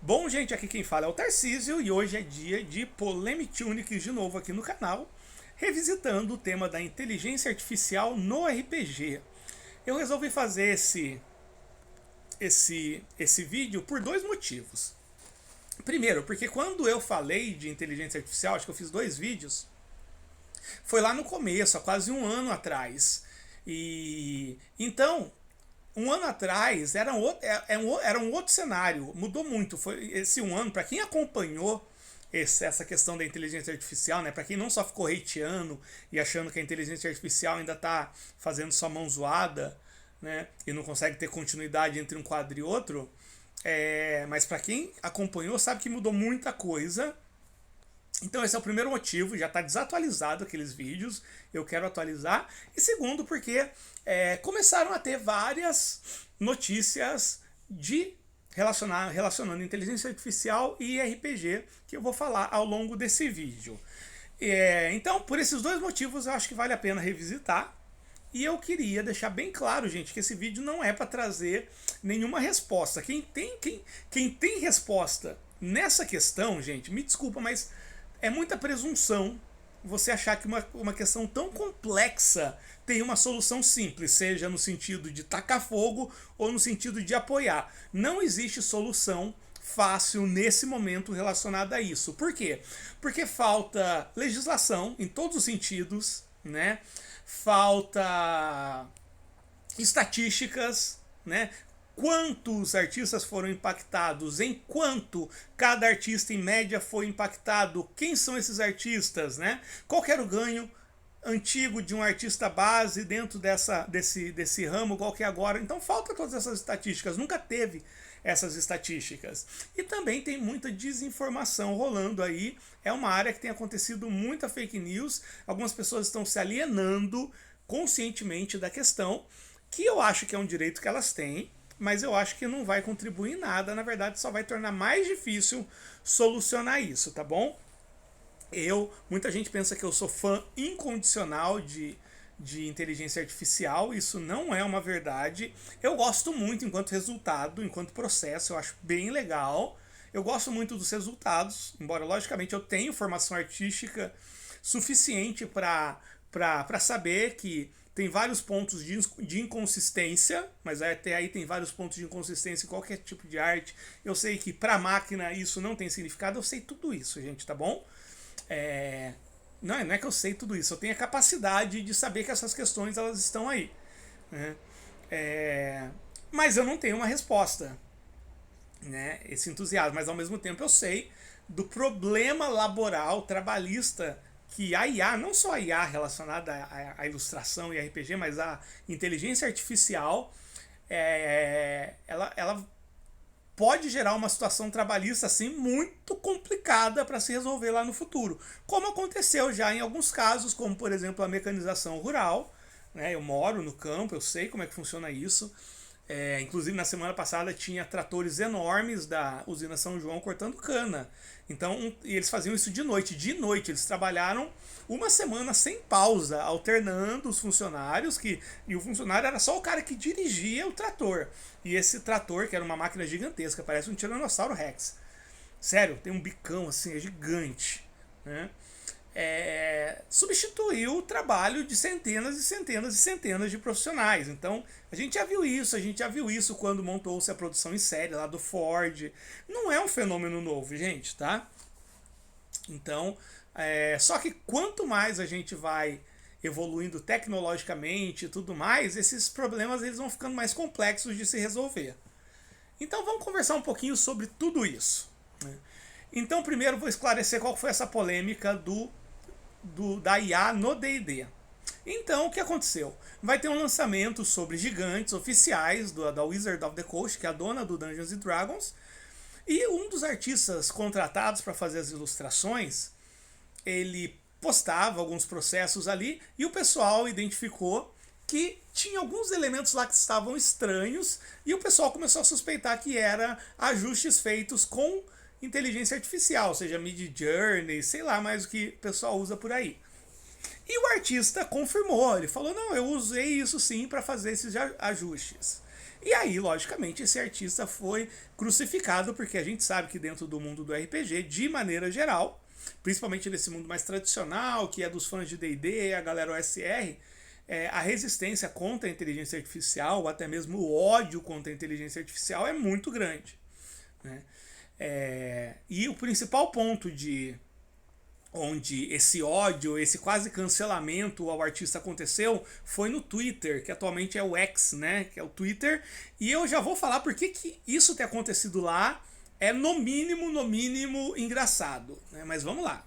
Bom, gente, aqui quem fala é o Tarcísio e hoje é dia de Polemic Uniques de novo aqui no canal, revisitando o tema da inteligência artificial no RPG. Eu resolvi fazer esse vídeo por dois motivos. Primeiro, porque quando eu falei de inteligência artificial, acho que eu fiz dois vídeos, foi lá no começo, há quase um ano atrás. E então, um ano atrás era um outro cenário, mudou muito. Foi esse um ano, para quem acompanhou essa questão da inteligência artificial, né? Para quem não só ficou hateando e achando que a inteligência artificial ainda está fazendo sua mão zoada, né? E não consegue ter continuidade entre um quadro e outro. Mas para quem acompanhou sabe que mudou muita coisa. Então esse é o primeiro motivo, já está desatualizado aqueles vídeos, eu quero atualizar. E segundo, porque começaram a ter várias notícias de relacionando inteligência artificial e RPG, que eu vou falar ao longo desse vídeo. Então, por esses dois motivos, eu acho que vale a pena revisitar. E eu queria deixar bem claro, gente, que esse vídeo não é para trazer nenhuma resposta. Quem tem resposta nessa questão, gente, me desculpa, mas é muita presunção você achar que uma questão tão complexa tem uma solução simples, seja no sentido de tacar fogo ou no sentido de apoiar. Não existe solução fácil nesse momento relacionada a isso. Por quê? Porque falta legislação em todos os sentidos, né? Falta estatísticas, né? Quantos artistas foram impactados, em quanto cada artista em média foi impactado, quem são esses artistas, né? Qual era o ganho antigo de um artista base dentro desse ramo, qual que é agora. Então falta todas essas estatísticas, nunca teve essas estatísticas. E também tem muita desinformação rolando aí, é uma área que tem acontecido muita fake news, algumas pessoas estão se alienando conscientemente da questão, que eu acho que é um direito que elas têm, mas eu acho que não vai contribuir em nada, na verdade só vai tornar mais difícil solucionar isso, tá bom? Muita gente pensa que eu sou fã incondicional de inteligência artificial, isso não é uma verdade. Eu gosto muito enquanto resultado, enquanto processo, eu acho bem legal. Eu gosto muito dos resultados, embora logicamente eu tenha formação artística suficiente para saber que tem vários pontos de inconsistência, mas até aí tem vários pontos de inconsistência em qualquer tipo de arte. Eu sei que para a máquina isso não tem significado, eu sei tudo isso, gente, tá bom? Não é que eu sei tudo isso, eu tenho a capacidade de saber que essas questões elas estão aí, né? Mas eu não tenho uma resposta, né? Esse entusiasmo, mas ao mesmo tempo eu sei do problema laboral, trabalhista, que a IA, não só a IA relacionada à ilustração e RPG, mas a inteligência artificial, ela pode gerar uma situação trabalhista assim muito complicada para se resolver lá no futuro, como aconteceu já em alguns casos, como por exemplo a mecanização rural, né? Eu moro no campo, eu sei como é que funciona isso. Inclusive na semana passada tinha tratores enormes da usina São João cortando cana. Então, e eles faziam isso de noite. De noite, eles trabalharam uma semana sem pausa, alternando os funcionários, e o funcionário era só o cara que dirigia o trator. E esse trator, que era uma máquina gigantesca, parece um Tiranossauro Rex. Sério, tem um bicão assim, é gigante, né? Substituiu o trabalho de centenas e centenas e centenas de profissionais. Então a gente já viu isso quando montou-se a produção em série lá do Ford. Não é um fenômeno novo, gente, tá? Então, só que quanto mais a gente vai evoluindo tecnologicamente e tudo mais, esses problemas eles vão ficando mais complexos de se resolver. Então vamos conversar um pouquinho sobre tudo isso, né? Então primeiro vou esclarecer qual foi essa polêmica da IA no D&D. Então, o que aconteceu? Vai ter um lançamento sobre gigantes oficiais da Wizard of the Coast, que é a dona do Dungeons and Dragons, e um dos artistas contratados para fazer as ilustrações, ele postava alguns processos ali, e o pessoal identificou que tinha alguns elementos lá que estavam estranhos, e o pessoal começou a suspeitar que era ajustes feitos com inteligência artificial, seja Midjourney, sei lá mais o que o pessoal usa por aí. E o artista confirmou, ele falou, não, eu usei isso sim para fazer esses ajustes. E aí, logicamente, esse artista foi crucificado, porque a gente sabe que dentro do mundo do RPG, de maneira geral, principalmente nesse mundo mais tradicional, que é dos fãs de D&D, a galera OSR, a resistência contra a inteligência artificial, ou até mesmo o ódio contra a inteligência artificial é muito grande, né? E o principal ponto de onde esse ódio, esse quase cancelamento ao artista aconteceu, foi no Twitter, que atualmente é o X, né? Que é o Twitter. E eu já vou falar por que isso ter acontecido lá é no mínimo engraçado, né? Mas vamos lá.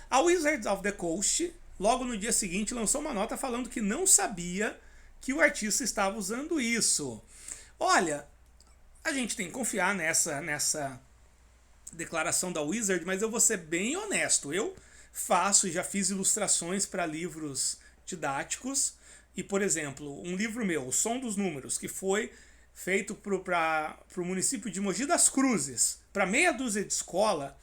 A Wizards of the Coast, logo no dia seguinte, lançou uma nota falando que não sabia que o artista estava usando isso. Olha, a gente tem que confiar nessa declaração da Wizard, mas eu vou ser bem honesto. Eu faço e já fiz ilustrações para livros didáticos. E, por exemplo, um livro meu, O Som dos Números, que foi feito para o município de Mogi das Cruzes, para meia dúzia de escola,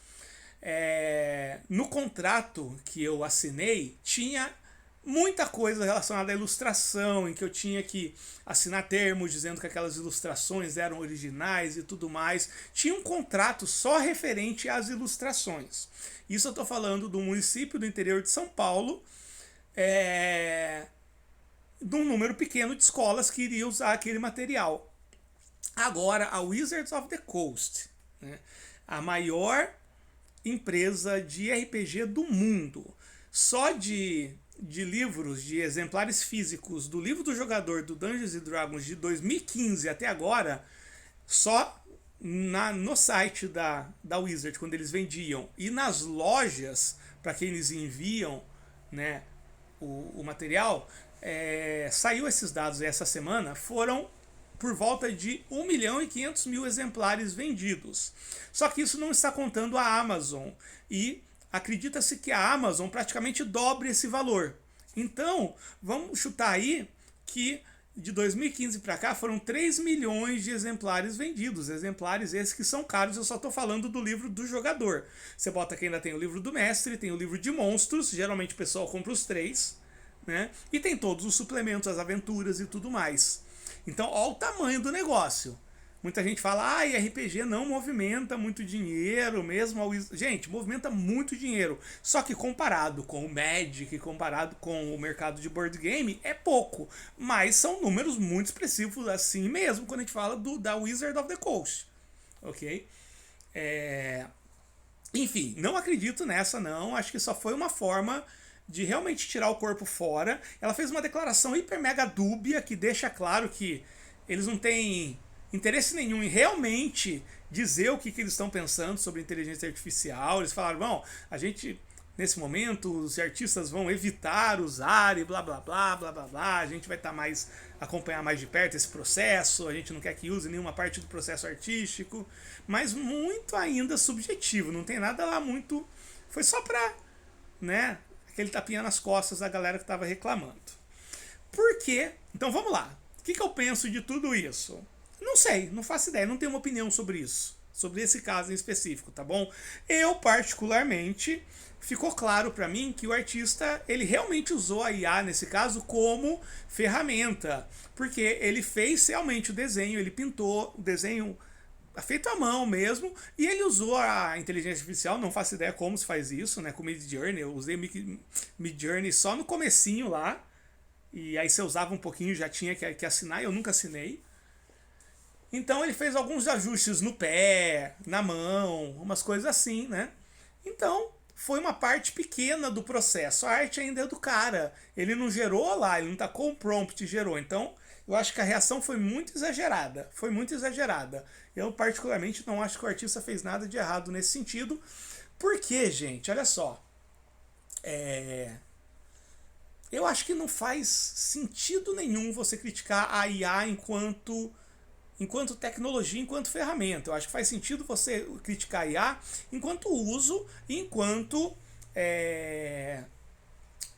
no contrato que eu assinei, tinha muita coisa relacionada à ilustração, em que eu tinha que assinar termos dizendo que aquelas ilustrações eram originais e tudo mais. Tinha um contrato só referente às ilustrações. Isso eu estou falando do município do interior de São Paulo, de um número pequeno de escolas que iria usar aquele material. Agora, a Wizards of the Coast, né, a maior empresa de RPG do mundo, só de livros, de exemplares físicos do livro do jogador do Dungeons & Dragons de 2015 até agora, só no site da Wizard, quando eles vendiam, e nas lojas, para quem eles enviam, né, o material, saiu esses dados essa semana, foram por volta de 1.500.000 exemplares vendidos. Só que isso não está contando a Amazon, e acredita-se que a Amazon praticamente dobre esse valor. Então, vamos chutar aí que de 2015 para cá foram 3 milhões de exemplares vendidos. Exemplares esses que são caros, eu só estou falando do livro do jogador. Você bota que ainda tem o livro do mestre, tem o livro de monstros, geralmente o pessoal compra os 3, né? E tem todos os suplementos, as aventuras e tudo mais. Então, olha o tamanho do negócio. Muita gente fala, RPG não movimenta muito dinheiro, mesmo gente, movimenta muito dinheiro. Só que comparado com o Magic, comparado com o mercado de board game, é pouco. Mas são números muito expressivos assim mesmo, quando a gente fala da Wizard of the Coast. Ok? Enfim, não acredito nessa não, acho que só foi uma forma de realmente tirar o corpo fora. Ela fez uma declaração hiper mega dúbia, que deixa claro que eles não têm interesse nenhum em realmente dizer o que eles estão pensando sobre inteligência artificial. Eles falaram, bom, a gente, nesse momento, os artistas vão evitar usar e blá blá blá blá blá blá, a gente vai acompanhar mais de perto esse processo, a gente não quer que use nenhuma parte do processo artístico, mas muito ainda subjetivo, não tem nada lá muito, foi só pra, né, aquele tapinha nas costas da galera que estava reclamando. Por quê? Então vamos lá, o que eu penso de tudo isso? Não sei, não faço ideia, não tenho uma opinião sobre isso, sobre esse caso em específico, tá bom? Eu, particularmente, ficou claro para mim que o artista, ele realmente usou a IA, nesse caso, como ferramenta, porque ele fez realmente o desenho, ele pintou o desenho feito à mão mesmo, e ele usou a inteligência artificial, não faço ideia como se faz isso, né, com Midjourney. Eu usei Midjourney só no comecinho lá, e aí você usava um pouquinho, já tinha que assinar, eu nunca assinei. Então ele fez alguns ajustes no pé, na mão, umas coisas assim, né? Então foi uma parte pequena do processo. A arte ainda é do cara. Ele não gerou lá, ele não tacou um prompt e gerou. Então eu acho que a reação foi muito exagerada. Foi muito exagerada. Eu particularmente não acho que o artista fez nada de errado nesse sentido. Porque, gente, olha só. Eu acho que não faz sentido nenhum você criticar a IA enquanto tecnologia, enquanto ferramenta. Eu acho que faz sentido você criticar a IA enquanto uso e enquanto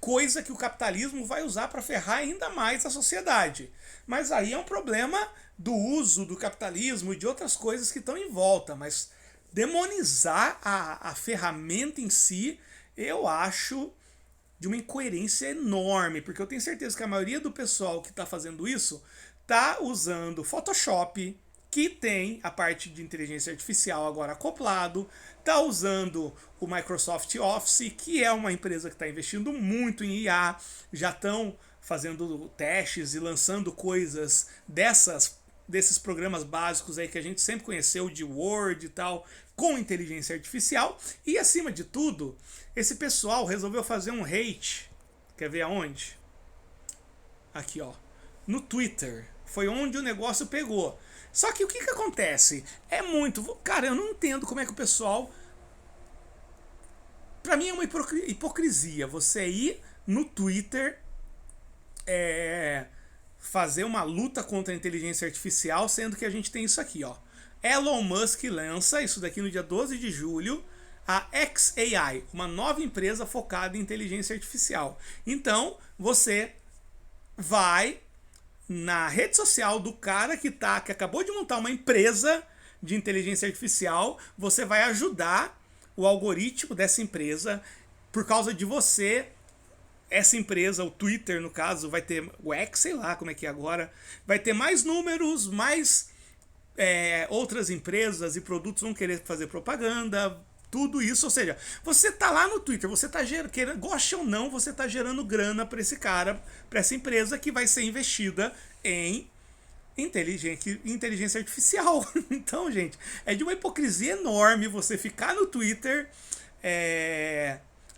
coisa que o capitalismo vai usar para ferrar ainda mais a sociedade. Mas aí é um problema do uso do capitalismo e de outras coisas que estão em volta. Mas demonizar a ferramenta em si, eu acho de uma incoerência enorme, porque eu tenho certeza que a maioria do pessoal que está fazendo isso tá usando Photoshop, que tem a parte de inteligência artificial agora acoplado, tá usando o Microsoft Office, que é uma empresa que está investindo muito em IA, já estão fazendo testes e lançando coisas desses programas básicos aí que a gente sempre conheceu, de Word e tal, com inteligência artificial. E acima de tudo, esse pessoal resolveu fazer um hate. Quer ver aonde? Aqui, ó. No Twitter. Foi onde o negócio pegou. Só que o que acontece? É muito... Cara, eu não entendo como é que o pessoal... Pra mim é uma hipocrisia você ir no Twitter fazer uma luta contra a inteligência artificial, sendo que a gente tem isso aqui, ó. Elon Musk lança, isso daqui no dia 12 de julho, a xAI, uma nova empresa focada em inteligência artificial. Então, você vai na rede social do cara que acabou de montar uma empresa de inteligência artificial, você vai ajudar o algoritmo dessa empresa por causa de você. Essa empresa, o Twitter no caso, vai ter o X, sei lá como é que é agora, vai ter mais números, mais outras empresas e produtos vão querer fazer propaganda, tudo isso. Ou seja, você tá lá no Twitter, você tá gerando, goste ou não, você tá gerando grana para esse cara, para essa empresa que vai ser investida em inteligência artificial. Então, gente, é de uma hipocrisia enorme você ficar no Twitter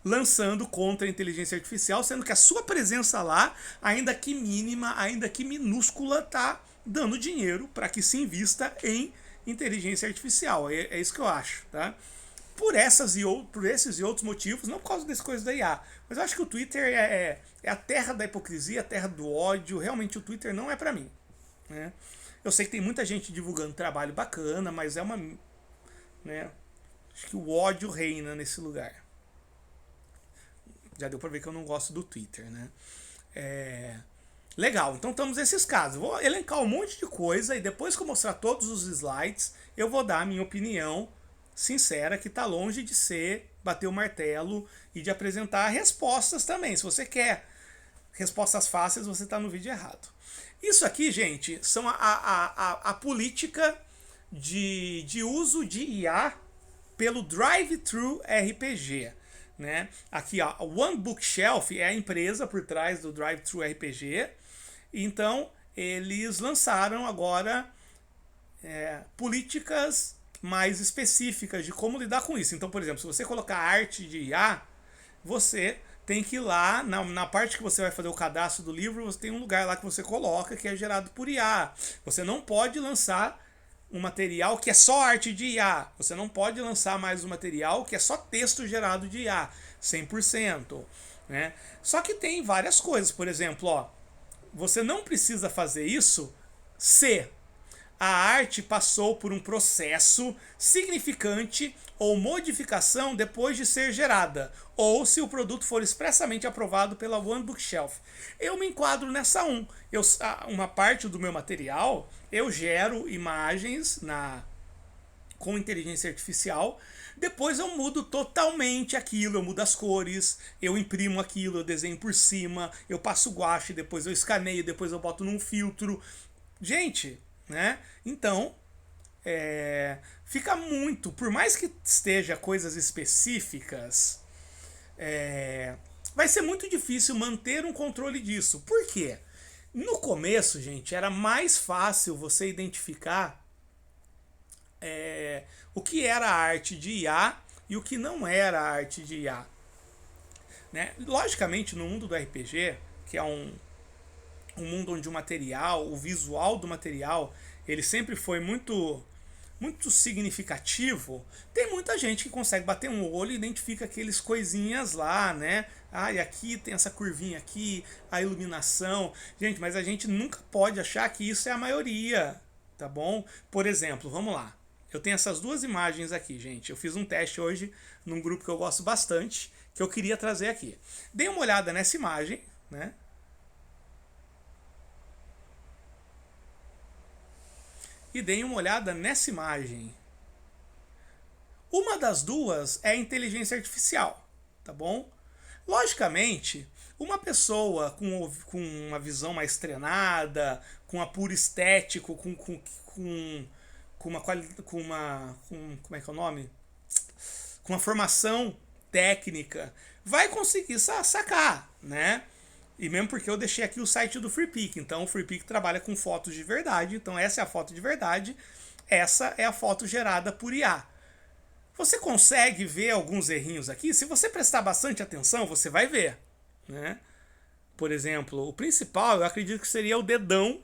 lançando contra a inteligência artificial, sendo que a sua presença lá, ainda que mínima, ainda que minúscula, tá dando dinheiro para que se invista em inteligência artificial. É isso que eu acho, tá? Por esses e outros motivos, não por causa dessas coisas da IA, mas eu acho que o Twitter é a terra da hipocrisia, a terra do ódio. Realmente o Twitter não é para mim, né? Eu sei que tem muita gente divulgando trabalho bacana, mas é uma... né? Acho que o ódio reina nesse lugar. Já deu pra ver que eu não gosto do Twitter, né? Legal, então temos esses casos. Vou elencar um monte de coisa e depois que eu mostrar todos os slides, eu vou dar a minha opinião sincera, que tá longe de ser bater o martelo e de apresentar respostas também. Se você quer respostas fáceis, você tá no vídeo errado. Isso aqui, gente, são a política de uso de IA pelo Drive-Thru RPG. Né? Aqui, ó, a One Bookshelf é a empresa por trás do Drive-Thru RPG. Então, eles lançaram agora políticas mais específicas de como lidar com isso. Então, por exemplo, se você colocar arte de IA, você tem que ir lá, na parte que você vai fazer o cadastro do livro, você tem um lugar lá que você coloca que é gerado por IA. Você não pode lançar um material que é só arte de IA. Você não pode lançar mais um material que é só texto gerado de IA, 100%. Né? Só que tem várias coisas. Por exemplo, ó, você não precisa fazer isso se a arte passou por um processo significante ou modificação depois de ser gerada, ou se o produto for expressamente aprovado pela One Bookshelf. Eu me enquadro nessa uma parte do meu material, eu gero imagens com inteligência artificial, depois eu mudo totalmente aquilo, eu mudo as cores, eu imprimo aquilo, eu desenho por cima, eu passo guache, depois eu escaneio, depois eu boto num filtro. Gente, né? Então, fica muito, por mais que esteja coisas específicas, vai ser muito difícil manter um controle disso. Por quê? No começo, gente, era mais fácil você identificar o que era arte de IA e o que não era arte de IA. Né? Logicamente, no mundo do RPG, que é um mundo onde o material, o visual do material, ele sempre foi muito significativo, tem muita gente que consegue bater um olho e identifica aqueles coisinhas lá, né? Ah, e aqui tem essa curvinha aqui, a iluminação. Gente, mas a gente nunca pode achar que isso é a maioria, tá bom? Por exemplo, vamos lá. Eu tenho essas duas imagens aqui, gente. Eu fiz um teste hoje num grupo que eu gosto bastante, que eu queria trazer aqui. Dei uma olhada nessa imagem, né? E deem uma olhada nessa imagem. Uma das duas é inteligência artificial, tá bom? Logicamente, uma pessoa com uma visão mais treinada, com apuro estético, com uma qualidade, como é que é o nome? Com uma formação técnica, vai conseguir sacar, né? E mesmo porque eu deixei aqui o site do FreePic, então o FreePic trabalha com fotos de verdade, então essa é a foto de verdade, essa é a foto gerada por IA. Você consegue ver alguns errinhos aqui? Se você prestar bastante atenção, você vai ver, né? Por exemplo, o principal, eu acredito que seria o dedão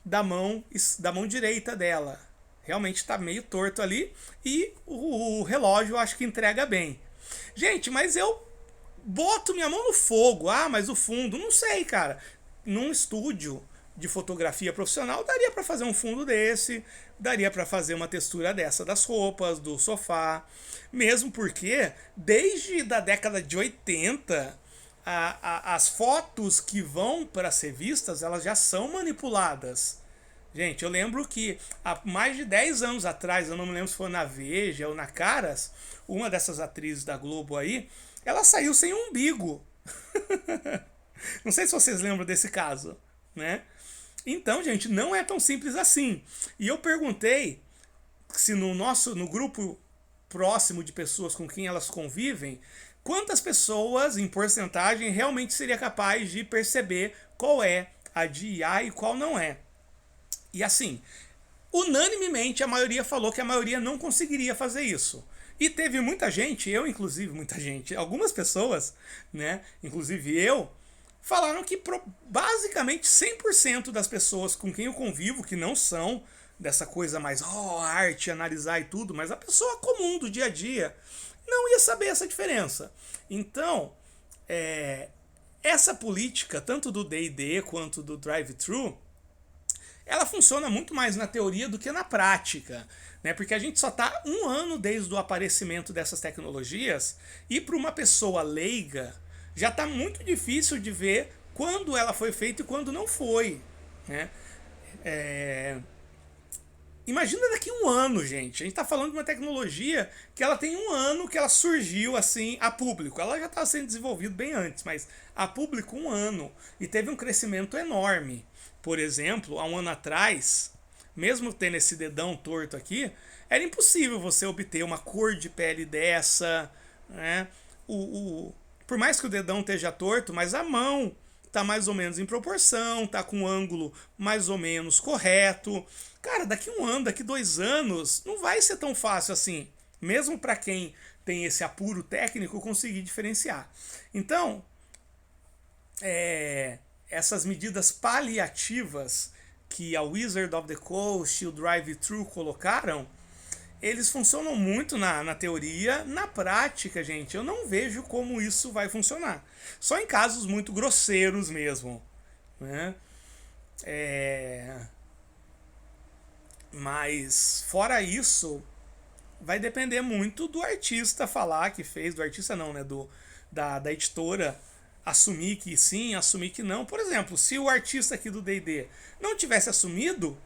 da mão direita dela. Realmente está meio torto ali. E o relógio eu acho que entrega bem. Gente, mas eu boto minha mão no fogo. Ah, mas o fundo, não sei, cara. Num estúdio de fotografia profissional, daria para fazer um fundo desse, daria para fazer uma textura dessa das roupas, do sofá. Mesmo porque, desde a década de 80, as fotos que vão para ser vistas, elas já são manipuladas. Gente, eu lembro que há mais de 10 anos atrás, eu não me lembro se foi na Veja ou na Caras, uma dessas atrizes da Globo aí, ela saiu sem umbigo. Não sei se vocês lembram desse caso, né? Então, gente, não é tão simples assim. E eu perguntei se no grupo próximo de pessoas com quem elas convivem, quantas pessoas, em porcentagem, realmente seria capaz de perceber qual é a de IA e qual não é. E assim, unanimemente a maioria falou que a maioria não conseguiria fazer isso. E teve muita gente, eu inclusive, muita gente, algumas pessoas, né, inclusive eu, falaram que basicamente 100% das pessoas com quem eu convivo, que não são dessa coisa mais arte, analisar e tudo, mas a pessoa comum do dia a dia, não ia saber essa diferença. Então, essa política, tanto do D&D quanto do drive-thru, ela funciona muito mais na teoria do que na prática, né? Porque a gente só está 1 ano desde o aparecimento dessas tecnologias e para uma pessoa leiga já está muito difícil de ver quando ela foi feita e quando não foi, né? Imagina daqui 1 ano, gente. A gente está falando de uma tecnologia que ela tem 1 ano que ela surgiu assim a público. Ela já estava sendo desenvolvida bem antes, mas a público 1 ano e teve um crescimento enorme. Por exemplo, há 1 ano atrás, mesmo tendo esse dedão torto aqui, era impossível você obter uma cor de pele dessa, né? Por mais que o dedão esteja torto, mas a mão tá mais ou menos em proporção, tá com um ângulo mais ou menos correto. Cara, daqui 1 ano, daqui 2 anos, não vai ser tão fácil assim. Mesmo para quem tem esse apuro técnico conseguir diferenciar. Então, essas medidas paliativas que a Wizard of the Coast e o drive-thru colocaram, eles funcionam muito na teoria. Na prática, gente, eu não vejo como isso vai funcionar. Só em casos muito grosseiros mesmo, né? Mas, fora isso, vai depender muito do artista falar que fez, do artista não, né? Da editora assumir que sim, assumir que não. Por exemplo, se o artista aqui do D&D não tivesse assumido,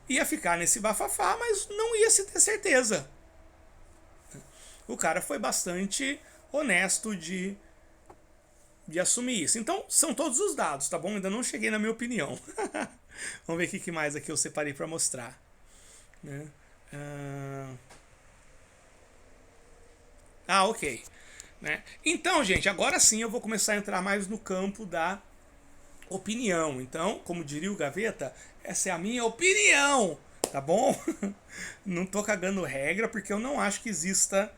ia ficar nesse bafafá, mas não ia se ter certeza. O cara foi bastante honesto de assumir isso. Então, são todos os dados, tá bom? Ainda não cheguei na minha opinião. Vamos ver o que mais aqui eu separei para mostrar. Né? Ok. Né? Então, gente, agora sim eu vou começar a entrar mais no campo da opinião. Então, como diria o Gaveta, essa é a minha opinião, tá bom? Não tô cagando regra, porque eu não acho que exista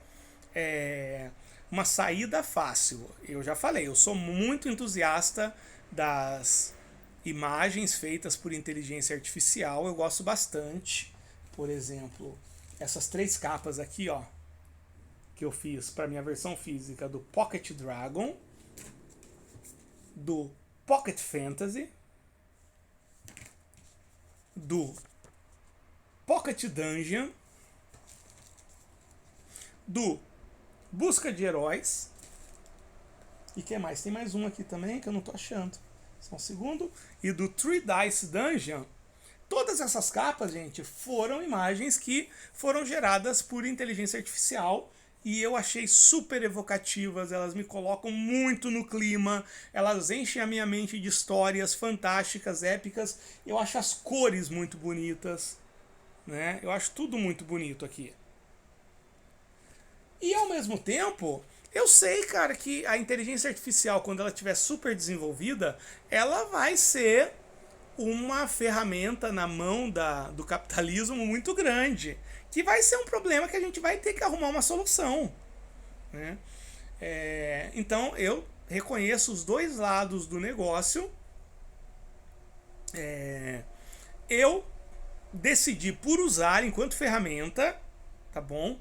uma saída fácil. Eu já falei, eu sou muito entusiasta das imagens feitas por inteligência artificial, eu gosto bastante. Por exemplo, essas 3 capas aqui, ó, que eu fiz para minha versão física do Pocket Dragon, do Pocket Fantasy, do Pocket Dungeon, do Busca de Heróis, e que mais? Tem mais um aqui também que eu não tô achando. Só um segundo. E do Three Dice Dungeon. Todas essas capas, gente, foram imagens que foram geradas por inteligência artificial e eu achei super evocativas, elas me colocam muito no clima, elas enchem a minha mente de histórias fantásticas, épicas. Eu acho as cores muito bonitas, né? Eu acho tudo muito bonito aqui. E ao mesmo tempo, eu sei, cara, que a inteligência artificial, quando ela estiver super desenvolvida, ela vai ser uma ferramenta na mão do capitalismo muito grande, que vai ser um problema que a gente vai ter que arrumar uma solução, né? Então eu reconheço os dois lados do negócio. Eu decidi por usar enquanto ferramenta, tá bom?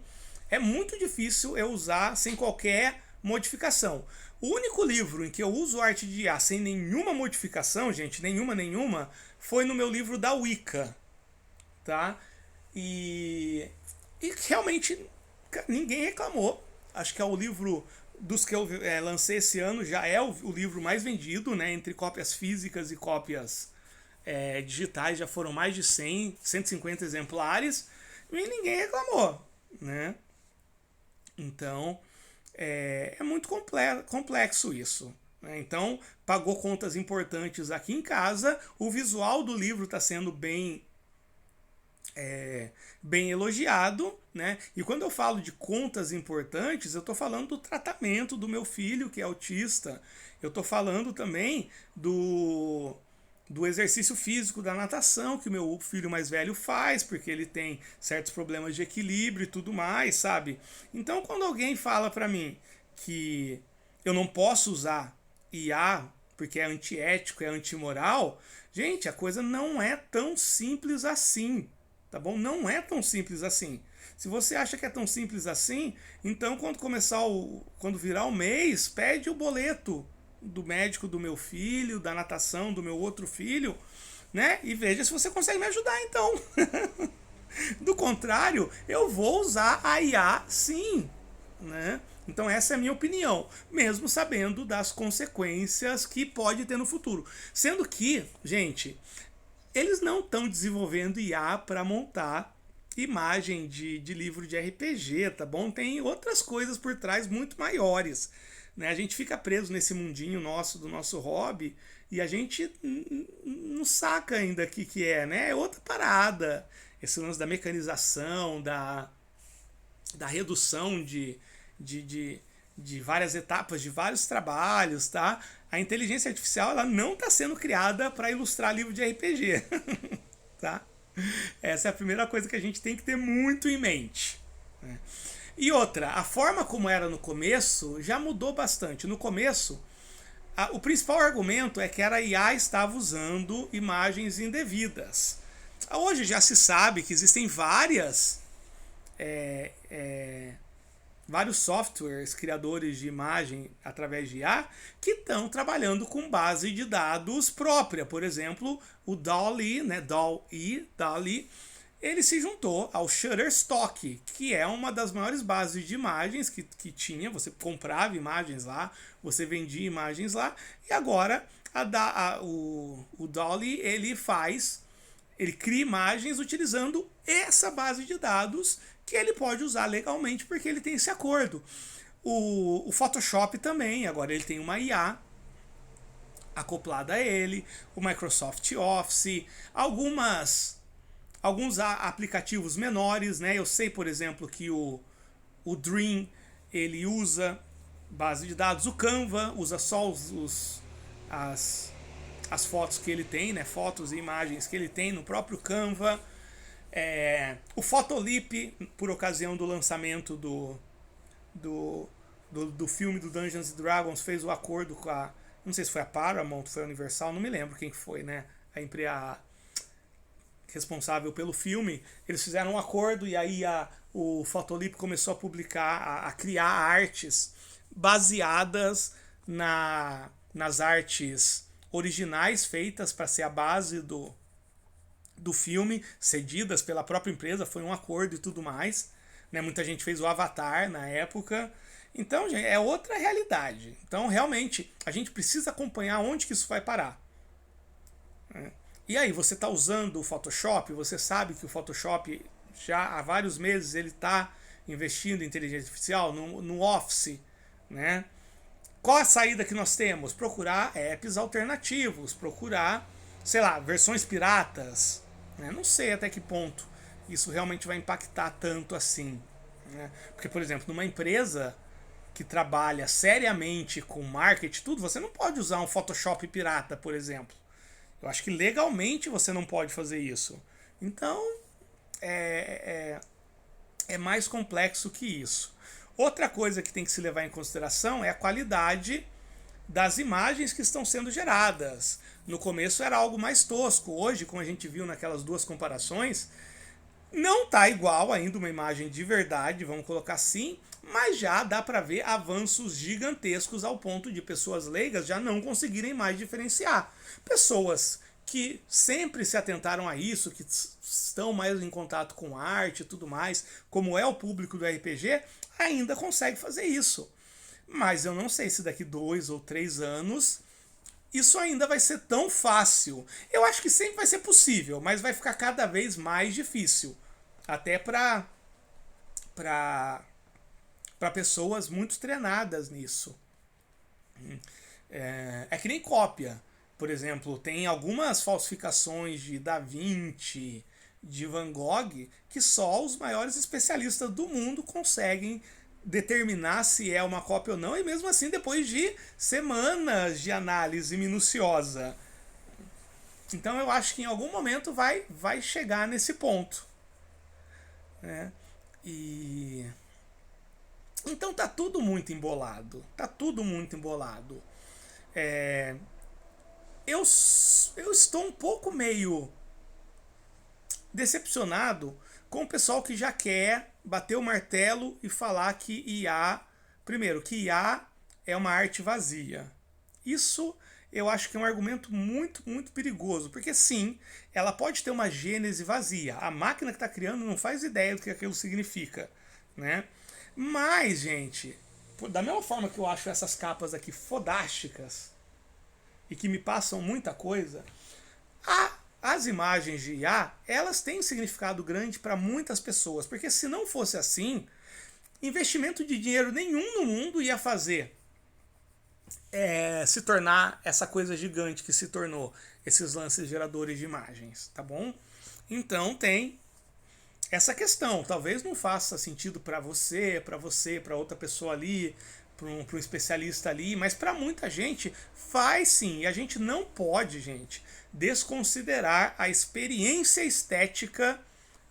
É muito difícil eu usar sem qualquer modificação. O único livro em que eu uso arte de IA sem nenhuma modificação, gente, nenhuma, foi no meu livro da Wicca, tá? E realmente ninguém reclamou. Acho que é o livro dos que eu lancei esse ano, já é o livro mais vendido, né? Entre cópias físicas e cópias digitais, já foram mais de 150 exemplares, e ninguém reclamou, né? Então, é muito complexo isso, né? Então, pagou contas importantes aqui em casa, o visual do livro está sendo bem elogiado, né? E quando eu falo de contas importantes, eu estou falando do tratamento do meu filho, que é autista. Eu estou falando também do exercício físico da natação que o meu filho mais velho faz, porque ele tem certos problemas de equilíbrio e tudo mais, sabe? Então, quando alguém fala para mim que eu não posso usar IA porque é antiético, é antimoral, gente, a coisa não é tão simples assim, tá bom? Não é tão simples assim. Se você acha que é tão simples assim, então quando virar o mês, pede o boleto do médico do meu filho, da natação do meu outro filho, né? E veja se você consegue me ajudar então. Do contrário, eu vou usar a IA sim, né? Então essa é a minha opinião, mesmo sabendo das consequências que pode ter no futuro. Sendo que, gente, eles não estão desenvolvendo IA para montar imagem de livro de RPG, tá bom? Tem outras coisas por trás muito maiores, né? A gente fica preso nesse mundinho nosso, do nosso hobby, e a gente não saca ainda o que é, né? É outra parada. Esse lance da mecanização, da redução de várias etapas, de vários trabalhos, tá? A inteligência artificial ela não está sendo criada para ilustrar livro de RPG, tá? Essa é a primeira coisa que a gente tem que ter muito em mente, né? E outra, a forma como era no começo já mudou bastante. No começo, o principal argumento é que a IA estava usando imagens indevidas. Hoje já se sabe que existem vários softwares criadores de imagem através de IA que estão trabalhando com base de dados própria. Por exemplo, o DALL-E, né, DALL-E, ele se juntou ao Shutterstock, que é uma das maiores bases de imagens que tinha. Você comprava imagens lá, você vendia imagens lá, e agora o DALL-E ele cria imagens utilizando essa base de dados que ele pode usar legalmente porque ele tem esse acordo. O Photoshop também, agora ele tem uma IA acoplada a ele, o Microsoft Office, alguns aplicativos menores, né? Eu sei, por exemplo, que o Dream ele usa base de dados, o Canva usa só as fotos que ele tem, né? Fotos e imagens que ele tem no próprio Canva. O Photolip, por ocasião do lançamento do filme do Dungeons Dragons, fez o acordo com não sei se foi a Paramount, foi a Universal, não me lembro quem foi, né? A empresa responsável pelo filme. Eles fizeram um acordo e aí o Photolip começou a publicar, a criar artes baseadas nas artes originais feitas para ser a base do filme, cedidas pela própria empresa, foi um acordo e tudo mais, né? Muita gente fez o Avatar na época. Então, gente, é outra realidade. Então, realmente, a gente precisa acompanhar onde que isso vai parar, né? E aí, você está usando o Photoshop, você sabe que o Photoshop já há vários meses ele está investindo em inteligência artificial, no Office, né? Qual a saída que nós temos? Procurar apps alternativos, procurar, sei lá, versões piratas, né? Não sei até que ponto isso realmente vai impactar tanto assim, né? Porque, por exemplo, numa empresa que trabalha seriamente com marketing, tudo, você não pode usar um Photoshop pirata, por exemplo. Eu acho que legalmente você não pode fazer isso. Então, é mais complexo que isso. Outra coisa que tem que se levar em consideração é a qualidade das imagens que estão sendo geradas. No começo era algo mais tosco. Hoje, como a gente viu naquelas duas comparações, não está igual ainda uma imagem de verdade, vamos colocar assim, mas já dá para ver avanços gigantescos ao ponto de pessoas leigas já não conseguirem mais diferenciar. Pessoas que sempre se atentaram a isso, que estão mais em contato com arte e tudo mais, como é o público do RPG, ainda consegue fazer isso. Mas eu não sei se daqui 2 ou 3 anos isso ainda vai ser tão fácil. Eu acho que sempre vai ser possível, mas vai ficar cada vez mais difícil. Até para pessoas muito treinadas nisso. É que nem cópia. Por exemplo, tem algumas falsificações de Da Vinci, de Van Gogh, que só os maiores especialistas do mundo conseguem determinar se é uma cópia ou não, e mesmo assim depois de semanas de análise minuciosa. Então eu acho que em algum momento vai chegar nesse ponto, né? E então tá tudo muito embolado, eu estou um pouco meio decepcionado com o pessoal que já quer bater o martelo e falar que IA, primeiro, que IA é uma arte vazia. Isso eu acho que é um argumento muito, muito perigoso, porque sim, ela pode ter uma gênese vazia. A máquina que está criando não faz ideia do que aquilo significa, né? Mas, gente, da mesma forma que eu acho essas capas aqui fodásticas e que me passam muita coisa, as imagens de IA, elas têm um significado grande para muitas pessoas, porque se não fosse assim, investimento de dinheiro nenhum no mundo ia fazer se tornar essa coisa gigante que se tornou esses lances geradores de imagens, tá bom? Então tem essa questão. Talvez não faça sentido para você, para outra pessoa ali, para um especialista ali, mas para muita gente faz sim. E a gente não pode, gente, desconsiderar a experiência estética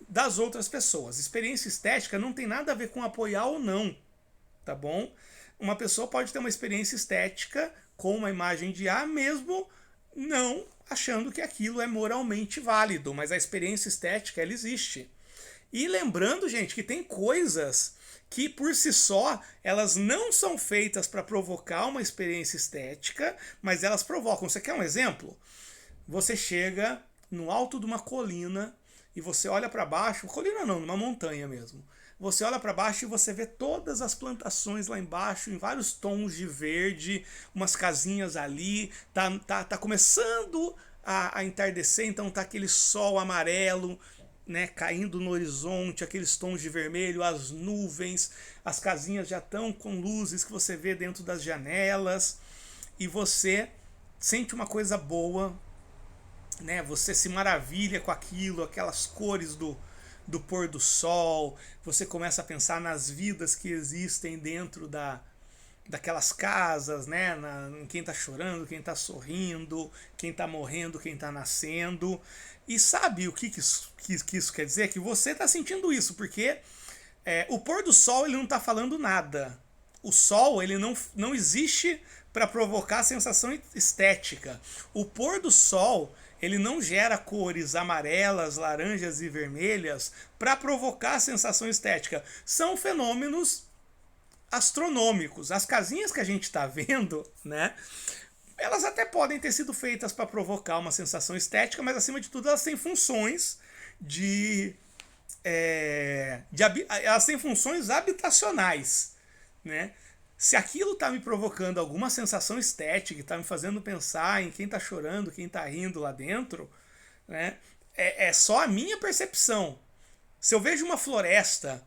das outras pessoas. Experiência estética não tem nada a ver com apoiar ou não, tá bom? Uma pessoa pode ter uma experiência estética com uma imagem de IA mesmo não achando que aquilo é moralmente válido, mas a experiência estética ela existe. E lembrando, gente, que tem coisas que por si só elas não são feitas para provocar uma experiência estética, mas elas provocam. Você quer um exemplo? Você chega no alto de uma colina e você olha para baixo, colina não, numa montanha mesmo. Você olha para baixo e você vê todas as plantações lá embaixo, em vários tons de verde, umas casinhas ali, tá começando a entardecer, então tá aquele sol amarelo, né, caindo no horizonte, aqueles tons de vermelho, as nuvens, as casinhas já estão com luzes que você vê dentro das janelas, e você sente uma coisa boa, né? Você se maravilha com aquilo, aquelas cores do pôr do sol, você começa a pensar nas vidas que existem dentro daquelas casas, né? Em quem está chorando, quem está sorrindo, quem está morrendo, quem está nascendo. E sabe o que isso quer dizer? Que você está sentindo isso, porque o pôr do sol ele não está falando nada. O sol ele não existe para provocar sensação estética. O pôr do sol ele não gera cores amarelas, laranjas e vermelhas para provocar sensação estética. São fenômenos astronômicos. As casinhas que a gente está vendo, né? Elas até podem ter sido feitas para provocar uma sensação estética, mas acima de tudo elas têm funções elas têm funções habitacionais, né? Se aquilo está me provocando alguma sensação estética, está me fazendo pensar em quem está chorando, quem está rindo lá dentro, né? É só a minha percepção. Se eu vejo uma floresta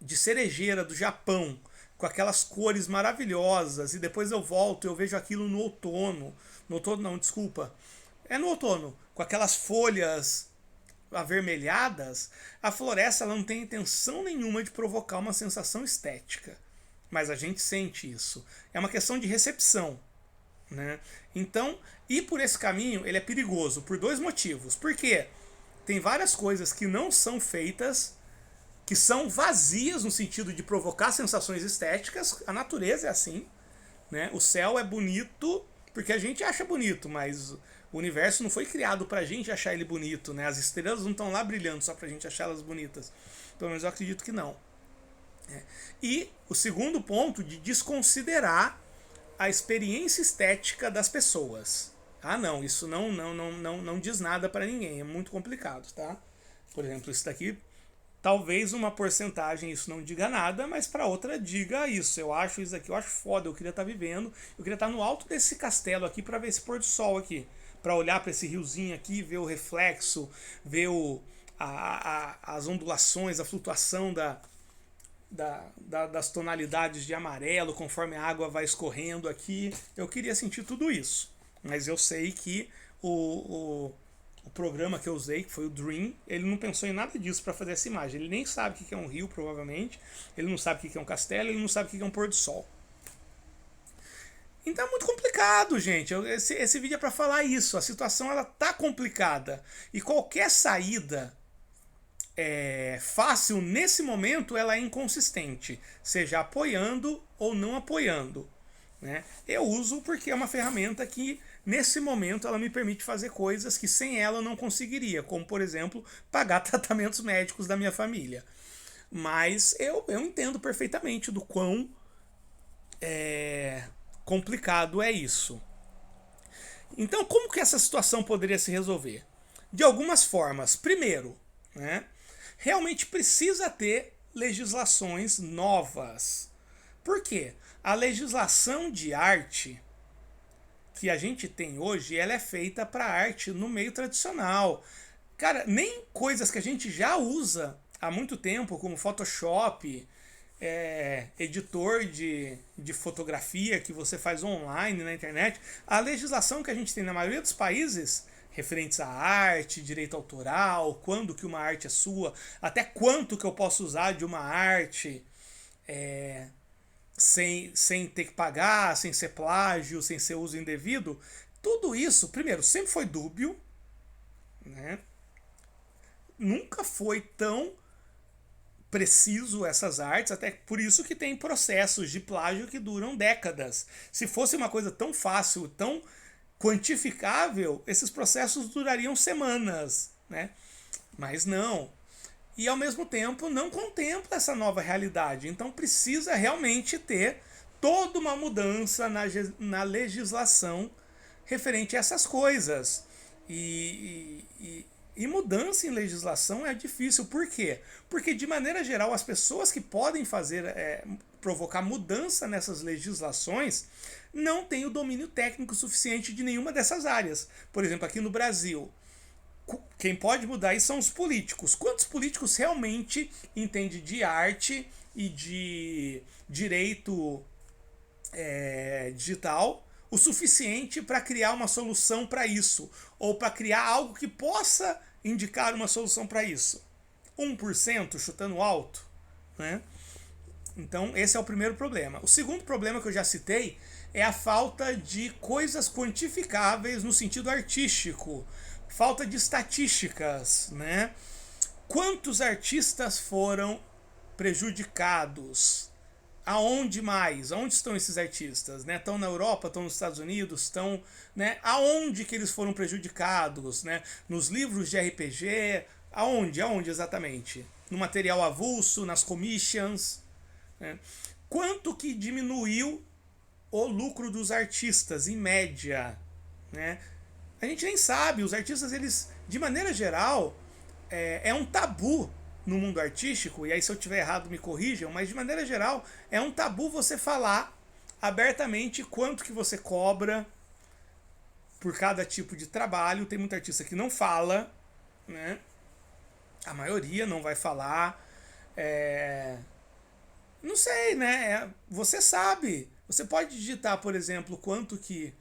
de cerejeira do Japão, com aquelas cores maravilhosas, e depois eu volto e eu vejo aquilo no outono. No outono não, desculpa. É no outono, com aquelas folhas avermelhadas, a floresta ela não tem intenção nenhuma de provocar uma sensação estética. Mas a gente sente isso. É uma questão de recepção, né? Então, ir por esse caminho ele é perigoso por dois motivos. Por quê? Tem várias coisas que não são feitas, que são vazias no sentido de provocar sensações estéticas. A natureza é assim, né? O céu é bonito porque a gente acha bonito, mas o universo não foi criado pra gente achar ele bonito, né? As estrelas não estão lá brilhando só pra gente achar elas bonitas. Pelo menos eu acredito que não. E o segundo ponto de desconsiderar a experiência estética das pessoas. Ah, não, isso não diz nada para ninguém, é muito complicado, tá? Por exemplo, isso daqui, talvez uma porcentagem isso não diga nada, mas para outra diga isso. Eu acho isso aqui, eu acho foda, eu queria estar vivendo, eu queria estar no alto desse castelo aqui para ver esse pôr do sol aqui, para olhar para esse riozinho aqui, ver o reflexo, ver as ondulações, a flutuação das tonalidades de amarelo conforme a água vai escorrendo aqui. Eu queria sentir tudo isso, mas eu sei que o programa que eu usei, que foi o Dream, ele não pensou em nada disso para fazer essa imagem. Ele nem sabe o que é um rio, provavelmente. Ele não sabe o que é um castelo, ele não sabe o que é um pôr do sol. Então é muito complicado, gente. Esse vídeo é para falar isso. A situação ela tá complicada e qualquer saída fácil nesse momento ela é inconsistente, seja apoiando ou não apoiando, né? Eu uso porque é uma ferramenta que nesse momento ela me permite fazer coisas que sem ela eu não conseguiria, como por exemplo pagar tratamentos médicos da minha família. Mas eu entendo perfeitamente do quão complicado é isso. Então como que essa situação poderia se resolver? De algumas formas. Primeiro, né? Realmente precisa ter legislações novas. Por quê? A legislação de arte que a gente tem hoje, ela é feita para arte no meio tradicional. Cara, nem coisas que a gente já usa há muito tempo, como Photoshop, editor de fotografia que você faz online na internet, a legislação que a gente tem na maioria dos países referentes à arte, direito autoral, quando que uma arte é sua, até quanto que eu posso usar de uma arte sem ter que pagar, sem ser plágio, sem ser uso indevido. Tudo isso, primeiro, sempre foi dúbio, né? Nunca foi tão preciso essas artes, até por isso que tem processos de plágio que duram décadas. Se fosse uma coisa tão fácil, tão quantificável, esses processos durariam semanas, né? Mas não. E ao mesmo tempo não contempla essa nova realidade. Então precisa realmente ter toda uma mudança na legislação referente a essas coisas. E mudança em legislação é difícil. Por quê? Porque, de maneira geral, as pessoas que podem provocar mudança nessas legislações não têm o domínio técnico suficiente de nenhuma dessas áreas. Por exemplo, aqui no Brasil, quem pode mudar isso são os políticos. Quantos políticos realmente entendem de arte e de direito digital o suficiente para criar uma solução para isso? Ou para criar algo que possa indicar uma solução para isso? 1% chutando alto, né? Então esse é o primeiro problema. O segundo problema que eu já citei é a falta de coisas quantificáveis no sentido artístico. Falta de estatísticas, né? Quantos artistas foram prejudicados? Aonde mais? Aonde estão esses artistas? Né? Estão na Europa, estão nos Estados Unidos, estão, né? Aonde que eles foram prejudicados? Né? Nos livros de RPG? Aonde? Aonde exatamente? No material avulso, nas commissions? Né? Quanto que diminuiu o lucro dos artistas, em média? Né? A gente nem sabe. Os artistas, eles, de maneira geral, é um tabu no mundo artístico, e aí se eu tiver errado me corrijam, mas de maneira geral é um tabu você falar abertamente quanto que você cobra por cada tipo de trabalho. Tem muita artista que não fala, né? A maioria não vai falar. Não sei, né? Você sabe. Você pode digitar, por exemplo, quanto que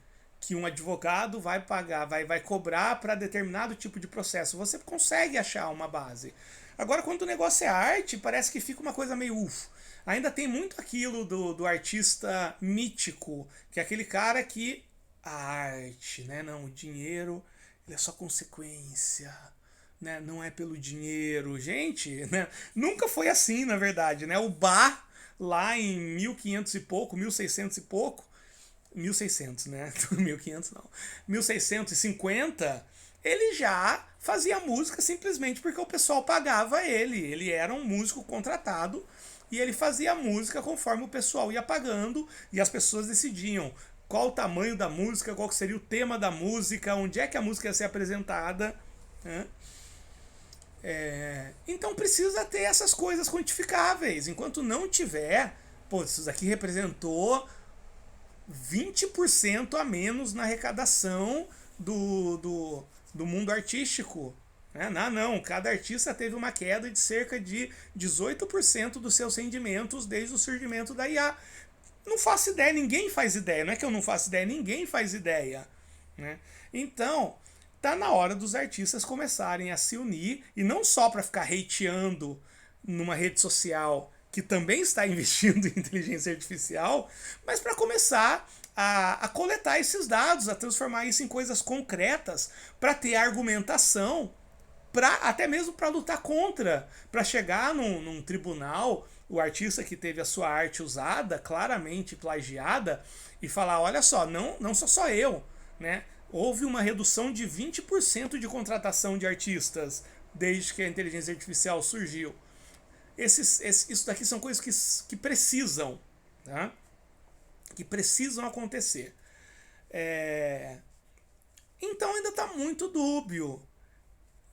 um advogado vai pagar, vai cobrar para determinado tipo de processo. Você consegue achar uma base. Agora, quando o negócio é arte, parece que fica uma coisa meio ufo. Ainda tem muito aquilo do artista mítico, que é aquele cara que a arte, né? Não, o dinheiro ele é só consequência. Né? Não é pelo dinheiro. Gente, né? Nunca foi assim, na verdade. Né? O Bach, lá em 1500 e pouco, 1600 e pouco, 1600, né? 1500 não. 1650, ele já fazia música simplesmente porque o pessoal pagava ele. Ele era um músico contratado e ele fazia música conforme o pessoal ia pagando e as pessoas decidiam qual o tamanho da música, qual seria o tema da música, onde é que a música ia ser apresentada. Né? Então precisa ter essas coisas quantificáveis. Enquanto não tiver, pô, isso daqui representou 20% a menos na arrecadação do mundo artístico. Não, cada artista teve uma queda de cerca de 18% dos seus rendimentos desde o surgimento da IA. Não faço ideia, ninguém faz ideia. Não é que eu não faço ideia, ninguém faz ideia. Né? Então, tá na hora dos artistas começarem a se unir e não só para ficar hateando numa rede social que também está investindo em inteligência artificial, mas para começar a coletar esses dados, a transformar isso em coisas concretas, para ter argumentação, até mesmo para lutar contra, para chegar num tribunal, o artista que teve a sua arte usada, claramente plagiada, e falar, olha só, não sou só eu, né? Houve uma redução de 20% de contratação de artistas desde que a inteligência artificial surgiu. Isso daqui são coisas que precisam, tá? Que precisam acontecer. Então ainda está muito dúbio.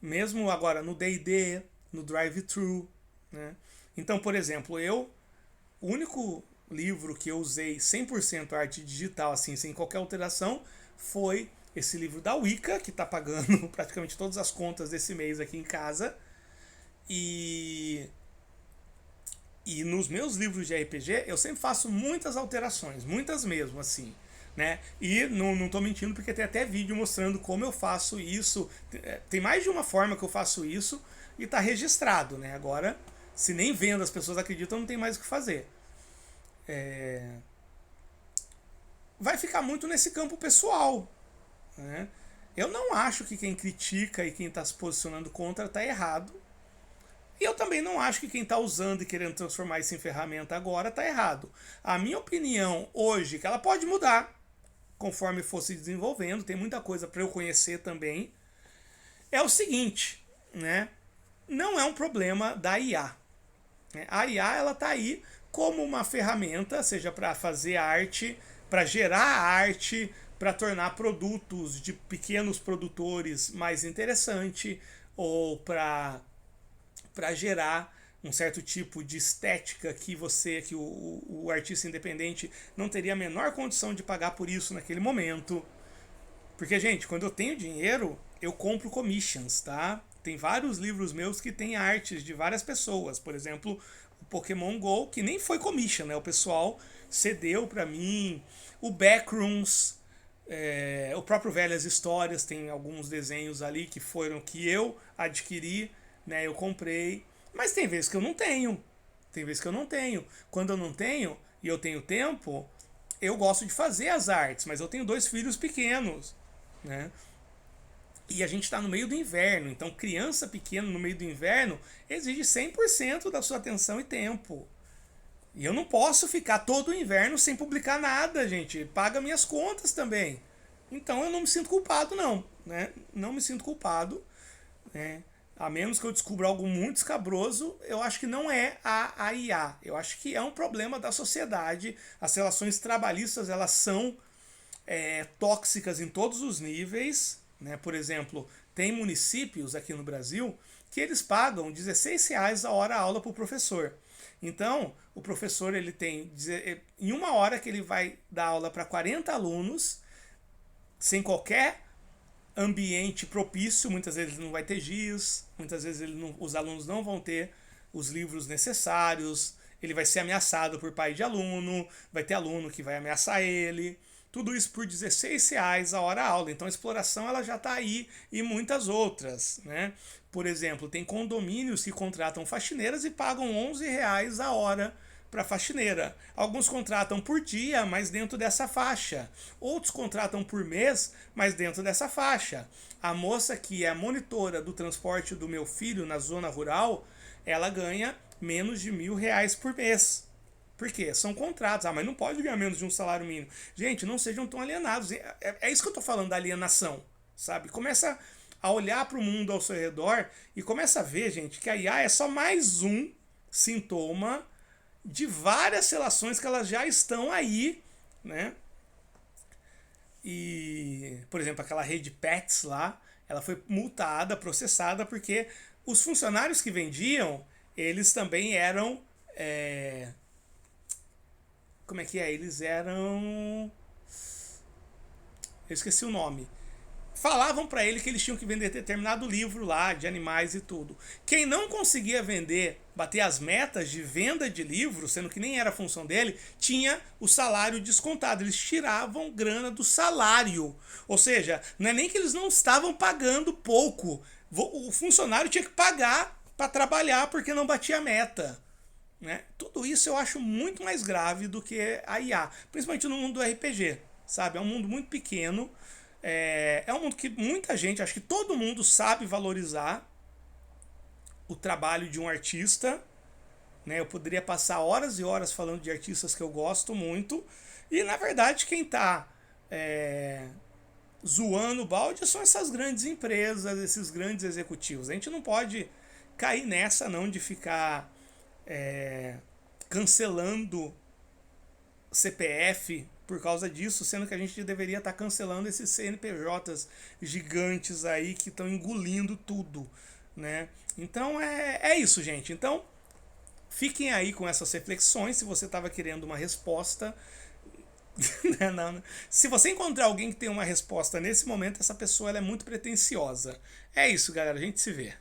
Mesmo agora no D&D, no drive-thru. Né? Então, por exemplo, o único livro que eu usei 100% arte digital, assim, sem qualquer alteração, foi esse livro da Wicca, que está pagando praticamente todas as contas desse mês aqui em casa. E nos meus livros de RPG eu sempre faço muitas alterações, muitas mesmo, assim. Né? E não tô mentindo porque tem até vídeo mostrando como eu faço isso. Tem mais de uma forma que eu faço isso e tá registrado. Né? Agora, se nem vendo as pessoas acreditam, não tem mais o que fazer. Vai ficar muito nesse campo pessoal. Né? Eu não acho que quem critica e quem está se posicionando contra está errado. E eu também não acho que quem está usando e querendo transformar isso em ferramenta agora está errado. A minha opinião hoje, que ela pode mudar conforme for se desenvolvendo, tem muita coisa para eu conhecer também, é o seguinte, né? Não é um problema da IA. A IA ela está aí como uma ferramenta, seja para fazer arte, para gerar arte, para tornar produtos de pequenos produtores mais interessante, ou para gerar um certo tipo de estética que o artista independente não teria a menor condição de pagar por isso naquele momento. Porque, gente, quando eu tenho dinheiro, eu compro commissions, tá? Tem vários livros meus que têm artes de várias pessoas. Por exemplo, o Pokémon GO, que nem foi commission, né? O pessoal cedeu para mim. O Backrooms, o próprio Velhas Histórias, tem alguns desenhos ali que eu adquiri, né? Eu comprei. Mas tem vezes que eu não tenho. Tem vezes que eu não tenho. Quando eu não tenho e eu tenho tempo, eu gosto de fazer as artes, mas eu tenho 2 filhos pequenos, né? E a gente está no meio do inverno, então criança pequena no meio do inverno exige 100% da sua atenção e tempo. E eu não posso ficar todo o inverno sem publicar nada, gente. Paga minhas contas também. Então eu não me sinto culpado, não. Né? Não me sinto culpado. Né? A menos que eu descubra algo muito escabroso, eu acho que não é a IA. Eu acho que é um problema da sociedade. As relações trabalhistas elas são tóxicas em todos os níveis. Né? Por exemplo, tem municípios aqui no Brasil que eles pagam R$16 a hora aula para o professor. Então, o professor ele tem em uma hora que ele vai dar aula para 40 alunos, sem qualquer ambiente propício, muitas vezes não vai ter giz, muitas vezes os alunos não vão ter os livros necessários, ele vai ser ameaçado por pai de aluno, vai ter aluno que vai ameaçar ele. Tudo isso por R$16 a hora aula. Então a exploração ela já está aí e muitas outras, né? Por exemplo, tem condomínios que contratam faxineiras e pagam R$11 a hora para faxineira. Alguns contratam por dia, mas dentro dessa faixa. Outros contratam por mês, mas dentro dessa faixa. A moça que é monitora do transporte do meu filho na zona rural, ela ganha menos de R$1.000 por mês. Por quê? São contratos. Ah, mas não pode ganhar menos de um salário mínimo. Gente, não sejam tão alienados. É isso que eu estou falando da alienação, sabe? Começa a olhar para o mundo ao seu redor e começa a ver, gente, que a IA é só mais um sintoma de várias relações que elas já estão aí, né? E, por exemplo, aquela rede Pets lá, ela foi multada, processada, porque os funcionários que vendiam, eles também eram... como é que é? Eles eram... eu esqueci o nome. Falavam para ele que eles tinham que vender determinado livro lá, de animais e tudo. Quem não conseguia vender, bater as metas de venda de livro, sendo que nem era a função dele, tinha o salário descontado. Eles tiravam grana do salário. Ou seja, não é nem que eles não estavam pagando pouco. O funcionário tinha que pagar para trabalhar porque não batia a meta. Né? Tudo isso eu acho muito mais grave do que a IA, principalmente no mundo do RPG, sabe? É um mundo muito pequeno, é um mundo que muita gente, acho que todo mundo sabe valorizar o trabalho de um artista, né? Eu poderia passar horas e horas falando de artistas que eu gosto muito, e na verdade quem está zoando o balde são essas grandes empresas, esses grandes executivos. A gente não pode cair nessa não de ficar cancelando CPF por causa disso, sendo que a gente deveria estar cancelando esses CNPJs gigantes aí que estão engolindo tudo, né? Então é isso, gente. Então fiquem aí com essas reflexões. Se você estava querendo uma resposta, não. Se você encontrar alguém que tem uma resposta nesse momento, essa pessoa ela é muito pretensiosa. É isso, galera. A gente se vê.